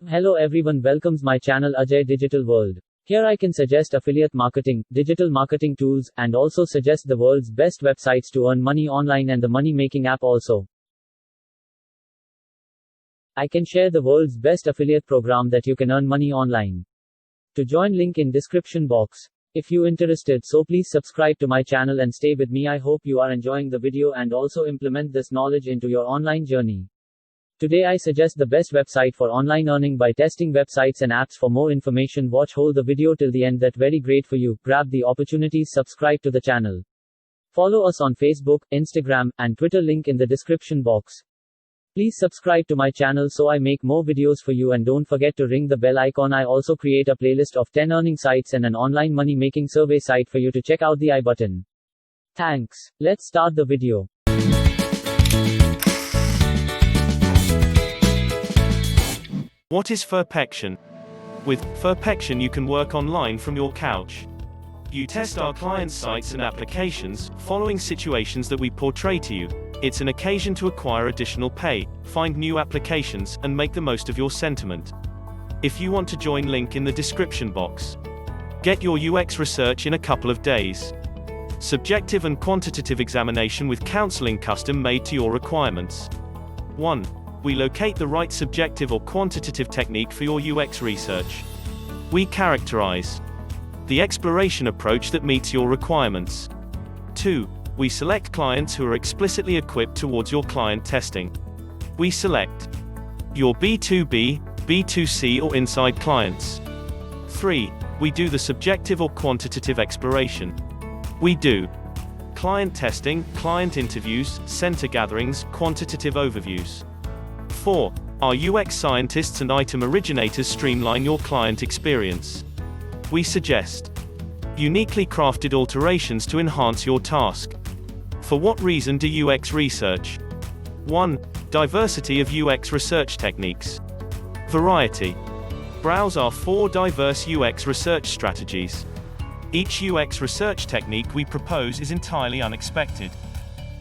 Hello everyone, welcomes my channel Ajay Digital World. Here I can suggest affiliate marketing, digital marketing tools, and also suggest the world's best websites to earn money online and the money making app also. I can share the world's best affiliate program that you can earn money online. To join, link in description box. If you interested, so please subscribe to my channel and stay with me. I hope you are enjoying the video and also implement this knowledge into your online journey. Today I suggest the best website for online earning by testing websites and apps. For more information, watch whole the video till the end. That very great for you. Grab the opportunities, subscribe to the channel. Follow us on Facebook, Instagram, and Twitter, link in the description box. Please subscribe to my channel so I make more videos for you, and don't forget to ring the bell icon. I also create a playlist of 10 earning sites and an online money making survey site for you to check out the I button. Thanks. Let's start the video. What is Furpection? With Furpection you can work online from your couch. You test our clients' sites and applications, following situations that we portray to you. It's an occasion to acquire additional pay, find new applications, and make the most of your sentiment. If you want to join, link in the description box. Get your UX research in a couple of days. Subjective and quantitative examination with counseling custom made to your requirements. 1. We locate the right subjective or quantitative technique for your UX research. We characterize the exploration approach that meets your requirements. 2. We select clients who are explicitly equipped towards your client testing. We select your B2B, B2C or inside clients. 3. We do the subjective or quantitative exploration. We do client testing, client interviews, center gatherings, quantitative overviews. 4. Our UX scientists and item originators streamline your client experience. We suggest uniquely crafted alterations to enhance your task. For what reason do UX research? 1. Diversity of UX research techniques. Variety. Browse our 4 diverse UX research strategies. Each UX research technique we propose is entirely unexpected.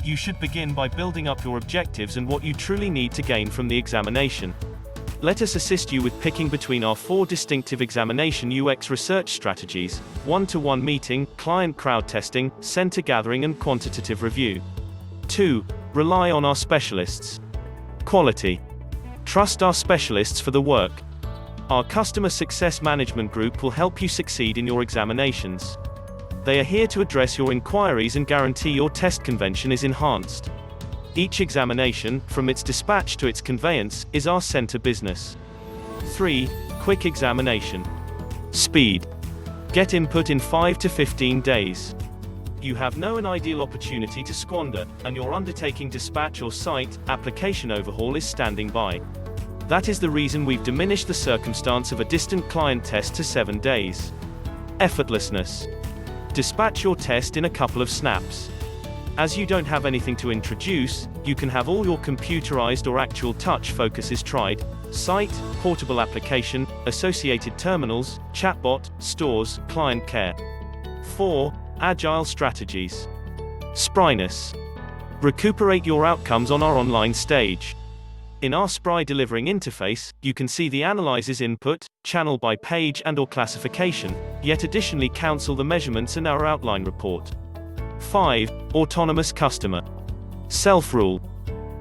You should begin by building up your objectives and what you truly need to gain from the examination. Let us assist you with picking between our 4 distinctive examination UX research strategies: one-to-one meeting, client crowd testing, center gathering and quantitative review. 2. Rely on our specialists. Quality. Trust our specialists for the work. Our customer success management group will help you succeed in your examinations. They are here to address your inquiries and guarantee your test convention is enhanced. Each examination, from its dispatch to its conveyance, is our center business. 3. Quick examination. Speed. Get input in 5 to 15 days. You have no ideal opportunity to squander, and your undertaking dispatch or site application overhaul is standing by. That is the reason we've diminished the circumstance of a distant client test to 7 days. Effortlessness. Dispatch your test in a couple of snaps. As you don't have anything to introduce, you can have all your computerized or actual touch focuses tried: site, portable application, associated terminals, chatbot, stores, client care. 4. Agile strategies. Spryness. Recuperate your outcomes on our online stage. In our Spry delivering interface, you can see the analyzer's input, channel by page and or classification, yet additionally counsel the measurements and our outline report. 5. Autonomous customer. Self-rule.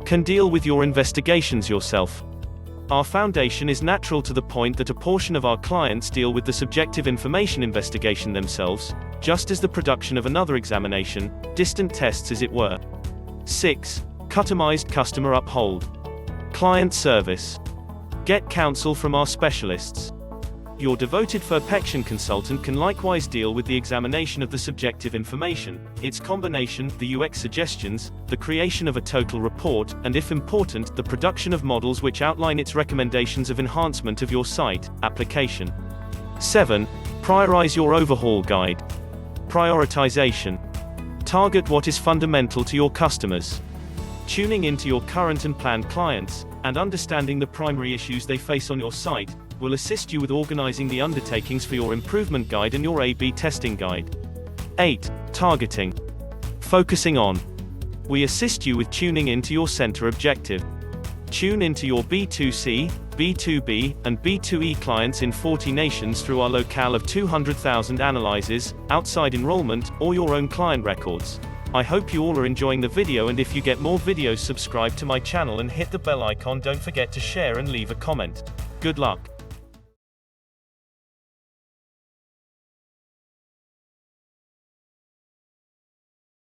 Can deal with your investigations yourself. Our foundation is natural to the point that a portion of our clients deal with the subjective information investigation themselves, just as the production of another examination, distant tests as it were. 6. Customized customer uphold. Client service. Get counsel from our specialists. Your devoted Furpection consultant can likewise deal with the examination of the subjective information, its combination, the UX suggestions, the creation of a total report, and if important, the production of models which outline its recommendations of enhancement of your site application. 7. Prioritize your overhaul guide. Prioritization. Target what is fundamental to your customers. Tuning into your current and planned clients, and understanding the primary issues they face on your site, will assist you with organizing the undertakings for your improvement guide and your A/B testing guide. 8. Targeting. Focusing on. We assist you with tuning into your center objective. Tune into your B2C, B2B, and B2E clients in 40 nations through our locale of 200,000 analyzes, outside enrollment, or your own client records. I hope you all are enjoying the video, and if you get more videos, subscribe to my channel and hit the bell icon. Don't forget to share and leave a comment. Good luck.